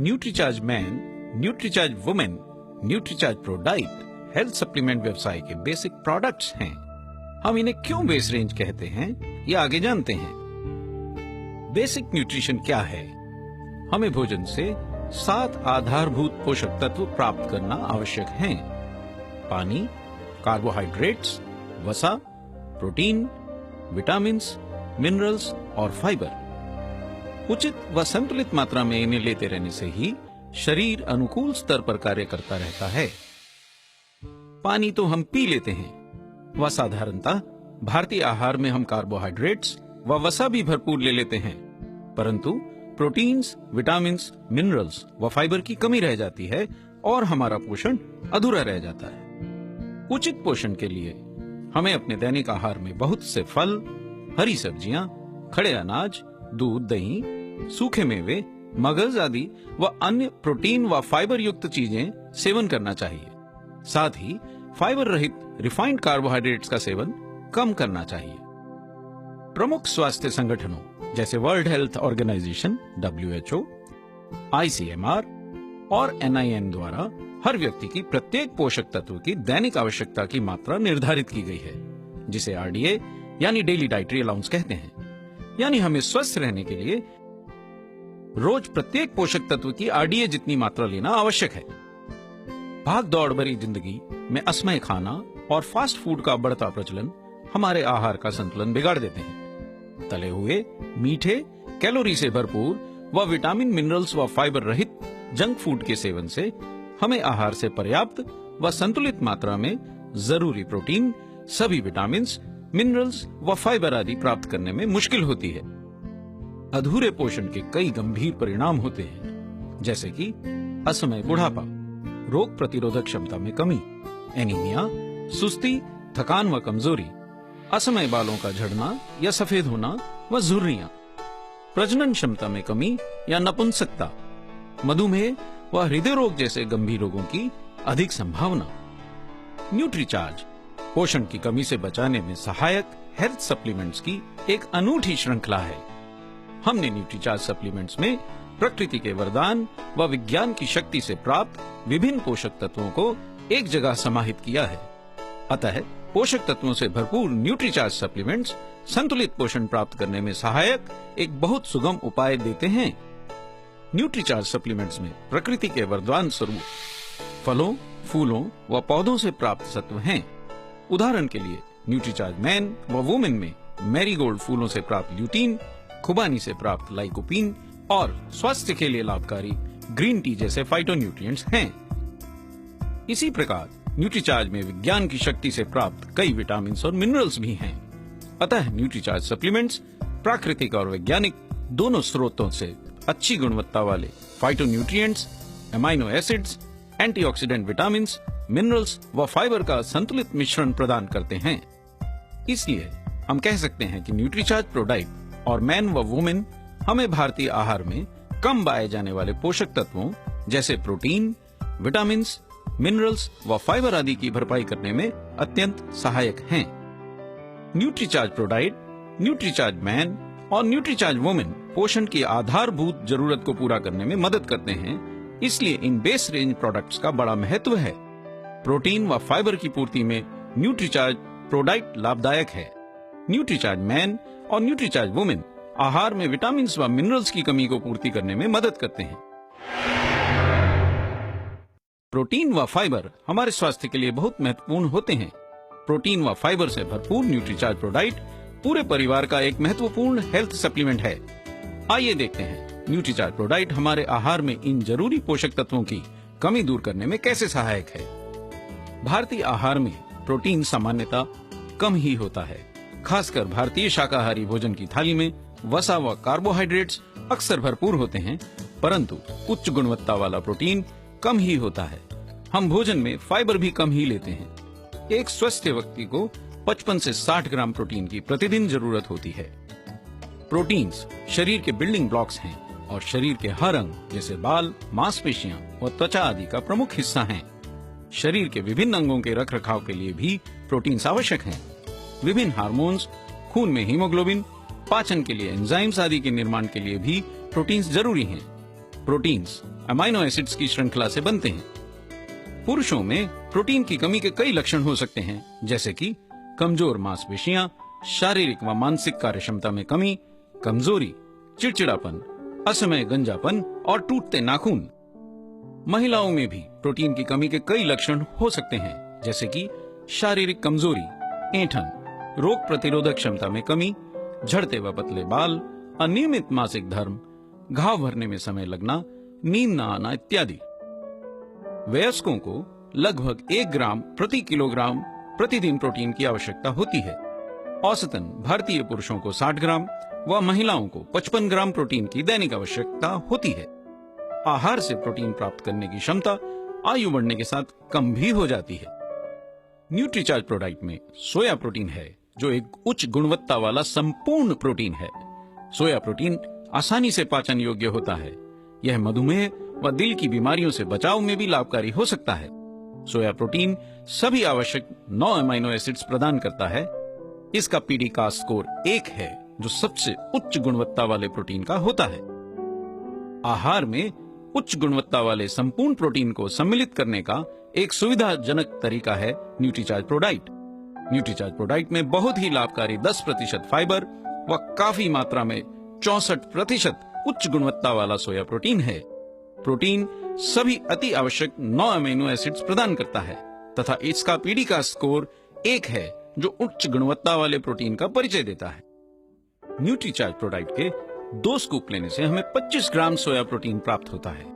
Nutricharge man, Nutricharge women, Nutricharge pro diet health supplement व्यवसाय के basic products हैं। हम इन्हें क्यों बेस रेंज कहते हैं, ये आगे जानते हैं। बेसिक न्यूट्रिशन क्या है? हमें भोजन से 7 आधारभूत पोषक तत्व प्राप्त करना आवश्यक हैं। पानी, कार्बोहाइड्रेट्स, वसा, प्रोटीन, विटामिन्स, मिनरल्स और फाइबर। उचित व संतुलित मात्रा में इन्हें लेते रहने से ही शरीर अनुकूल स्तर पर कार्य करता रहता है। पानी तो हम पी लेते हैं, व साधारणतः भारतीय आहार में हम कार्बोहाइड्रेट्स व वसा भी भरपूर ले लेते हैं, परंतु प्रोटीन्स, विटामिन्स, मिनरल्स व फाइबर की कमी रह जाती है और हमारा पोषण अधूरा रह जाता है। उचित पोषण के लिए हमें अपने दैनिक आहार में बहुत से फल, हरी सब्जियां, खड़े अनाज, दूध, दही, सूखे मेवे, मगज आदि व अन्य प्रोटीन व फाइबर युक्त चीजें सेवन करना चाहिए। साथ ही फाइबर रहित रिफाइंड कार्बोहाइड्रेट्स का सेवन कम करना चाहिए। प्रमुख स्वास्थ्य संगठनों जैसे world health organisation WHO, ICMR और NIN द्वारा हर व्यक्ति की प्रत्येक पोषक तत्व की दैनिक आवश्यकता की मात्रा निर्धारित की गई है, जिसे RDA यानी डेली डाइटरी अलाउंस कहते हैं। यानी हमें स्वस्थ रहने के लिए रोज प्रत्येक पोषक तत्व की RDA जितनी मात्रा लेना आवश्यक है। भाग दौड़ भरी जिंदगी में असमय खाना और फास्ट फूड का बढ़ता प्रचलन हमारे आहार का संतुलन बिगाड़ देते हैं। तले हुए, मीठे, कैलोरी से भरपूर व विटामिन, मिनरल्स व फाइबर रहित जंक फूड के सेवन से हमें आहार से पर्याप्त व संतुलित मात्रा में जरूरी प्रोटीन, सभी विटामिन्स, मिनरल्स व फाइबर आदि प्राप्त करने में मुश्किल होती है। अधूरे पोषण के कई गंभीर परिणाम होते हैं, जैसे कि असमय बुढ़ापा, रोग प्रतिरोधक क्षमता में कमी, एनीमिया, सुस्ती, थकान व कमजोरी, असमय बालों का झड़ना या सफेद होना व झुर्रियां, प्रजनन क्षमता में कमी या नपुंसकता, मधुमेह व हृदय रोग जैसे गंभीर रोगों की अधिक संभावना। न्यूट्रीचार्ज पोषण की कमी से बचाने में सहायक हेल्थ सप्लीमेंट्स की एक अनूठी श्रृंखला है। हमने न्यूट्रीचार्ज सप्लीमेंट्स में प्रकृति के वरदान व विज्ञान की शक्ति से प्राप्त विभिन्न पोषक तत्वों को एक जगह समाहित किया है। अतः पोषक तत्वों से भरपूर न्यूट्रीचार्ज सप्लीमेंट्स संतुलित पोषण प्राप्त करने में सहायक एक बहुत सुगम उपाय देते हैं। न्यूट्रीचार्ज सप्लीमेंट्स में प्रकृति के वरदान स्वरूप फलों, फूलों व पौधों से प्राप्त सत्व हैं। उदाहरण के लिए न्यूट्रीचार्ज मैन व वुमेन में मैरीगोल्ड फूलों से प्राप्त ल्यूटीन, खुबानी से प्राप्त लाइकोपीन और स्वास्थ्य के लिए लाभकारी ग्रीन टी जैसे फाइटोन्यूट्रिएंट्स हैं। इसी प्रकार न्यूट्रीचार्ज में विज्ञान की शक्ति से प्राप्त कई विटामिन और मिनरल्स भी हैं। अतः न्यूट्रीचार्ज सप्लीमेंट्स प्राकृतिक और वैज्ञानिक दोनों स्रोतों से अच्छी गुणवत्ता वाले phytonutrients, amino acids, antioxidant vitamins, minerals व फाइबर का संतुलित मिश्रण प्रदान करते हैं। इसलिए हम कह सकते हैं कि न्यूट्रीचार्ज प्रो डाइट और मैन व वुमेन हमें भारतीय आहार में कम पाए जाने वाले पोषक तत्वों जैसे प्रोटीन, विटामिन्स, मिनरल्स व फाइबर आदि की भरपाई करने में अत्यंत सहायक हैं। Nutricharge pro diet, Nutricharge man और न्यूट्रीचार्ज वुमेन पोषण की आधारभूत जरूरत को पूरा करने में मदद करते हैं। इसलिए इन बेस रेंज प्रोडक्ट्स का बड़ा महत्व है। प्रोटीन व फाइबर की पूर्ति में न्यूट्रीचार्ज प्रो डाइट लाभदायक है। न्यूट्रीचार्ज मैन और न्यूट्रीचार्ज वुमेन आहार में विटामिन व मिनरल्स की कमी को पूर्ति करने में मदद करते हैं। प्रोटीन व फाइबर हमारे स्वास्थ्य के लिए बहुत महत्वपूर्ण होते हैं। प्रोटीन व फाइबर से भरपूर न्यूट्रीचार्ज प्रो डाइट पूरे परिवार का एक महत्वपूर्ण हेल्थ सप्लीमेंट है। आइए देखते हैं न्यूट्रीचार्ज प्रो डाइट हमारे आहार में इन जरूरी पोषक तत्वों की कमी दूर करने में कैसे सहायक है। भारतीय आहार में प्रोटीन सामान्यतः कम ही होता है। खासकर भारतीय शाकाहारी भोजन की थाली में वसा व कार्बोहाइड्रेट्स अक्सर भरपूर होते हैं, परंतु उच्च गुणवत्ता वाला प्रोटीन कम ही होता है। हम भोजन में फाइबर भी कम ही लेते हैं। एक स्वस्थ व्यक्ति को 55 से 60 ग्राम प्रोटीन की प्रतिदिन जरूरत होती है। प्रोटीन्स शरीर के बिल्डिंग ब्लॉक्स हैं और शरीर के हर अंग जैसे बाल, मांसपेशियां व त्वचा आदि का प्रमुख हिस्सा हैं। शरीर के विभिन्न अंगों के रखरखाव के लिए भी प्रोटीन्स आवश्यक हैं। विभिन्न हार्मोन्स, खून में हीमोग्लोबिन, पाचन के लिए एंजाइम्स आदि के निर्माण के लिए भी प्रोटीन्स जरूरी हैं। प्रोटीन्स अमाइनो एसिड्स की श्रृंखला से बनते हैं। पुरुषों में प्रोटीन की कमी के कई लक्षण हो सकते हैं, जैसे कि कमजोर मांसपेशियां, शारीरिक व मानसिक कार्य क्षमता में कमी, कमजोरी, चिड़चिड़ापन, असमय गंजापन और टूटते नाखून। महिलाओं में भी प्रोटीन की कमी के कई लक्षण हो सकते हैं, जैसे कि शारीरिक कमजोरी, ऐंठन, रोग प्रतिरोधक क्षमता में कमी, झड़ते व पतले बाल, अनियमित मासिक धर्म, घाव भरने में समय लगना, नींद न आना इत्यादि। वयस्कों को लगभग 1 ग्राम प्रति किलोग्राम प्रतिदिन प्रोटीन की आवश्यकता होती है। औसतन भारतीय पुरुषों को 60 ग्राम व महिलाओं को 55 ग्राम प्रोटीन की दैनिक आवश्यकता होती है। आहार से प्रोटीन प्राप्त करने की क्षमता आयु बढ़ने के साथ कम भी हो जाती है। न्यूट्रीचार्ज प्रोडाइट में सोया प्रोटीन है, जो एक उच्च गुणवत्ता वाला संपूर्ण प्रोटीन है। सोया प्रोटीन आसानी से पाचन योग्य होता है। यह मधुमेह व दिल की बीमारियों से बचाव में भी लाभकारी हो सकता है। सोया प्रोटीन सभी आवश्यक 9 अमाइनो एसिड्स प्रदान करता है। इसका पीडीकास्ट स्कोर 1 है, जो सबसे उच्च गुणवत्ता वाले प्रोटीन का होता है। आहार में उच्च गुणवत्ता वाले संपूर्ण प्रोटीन को सम्मिलित करने का एक सुविधाजनक तरीका है न्यूट्रीचार्ज प्रोडाइट। न्यूट्रीचार्ज प्रोडाइट में बहुत ही लाभकारी 10% फाइबर व काफी मात्रा में 64% उच्च गुणवत्ता वाला सोया प्रोटीन है। प्रोटीन सभी अति आवश्यक 9 अमीनो एसिड्स प्रदान करता है तथा इसका पीडी का स्कोर 1 है, जो उच्च गुणवत्ता वाले प्रोटीन का परिचय देता है। न्यूट्रीचार्ज प्रोडाइट के 2 स्कूप लेने से हमें 25 ग्राम सोया प्रोटीन प्राप्त होता है।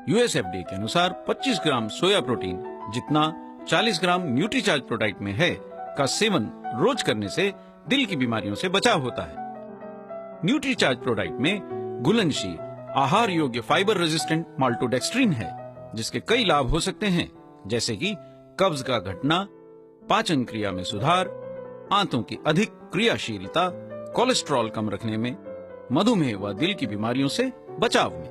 यूएसएफडीए के अनुसार 25 ग्राम सोया प्रोटीन जितना 40 ग्राम न्यूट्रीचार्ज प्रोडाइट में है का सेवन रोज करने से दिल की बीमारियों से बचाव होता है। न्यूट्रीचार्ज प्रोडाइट में घुलनशील आहार योग्य फाइबर रेजिस्टेंट माल्टोडेक्स्ट्रीन है, जिसके कई लाभ हो सकते हैं, जैसे कि कब्ज का घटना, पाचन क्रिया में सुधार, आंतों की अधिक क्रियाशीलता, कोलेस्ट्रॉल कम रखने में, मधुमेह व दिल की बीमारियों से बचाव में।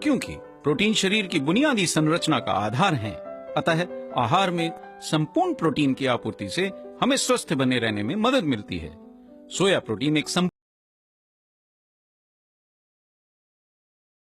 क्योंकि प्रोटीन शरीर की बुनियादी संरचना का आधार है, अतः आहार में संपूर्ण प्रोटीन की आपूर्ति से हमें स्वस्थ बने रहने में मदद मिलती है। सोया प्रोटीन एक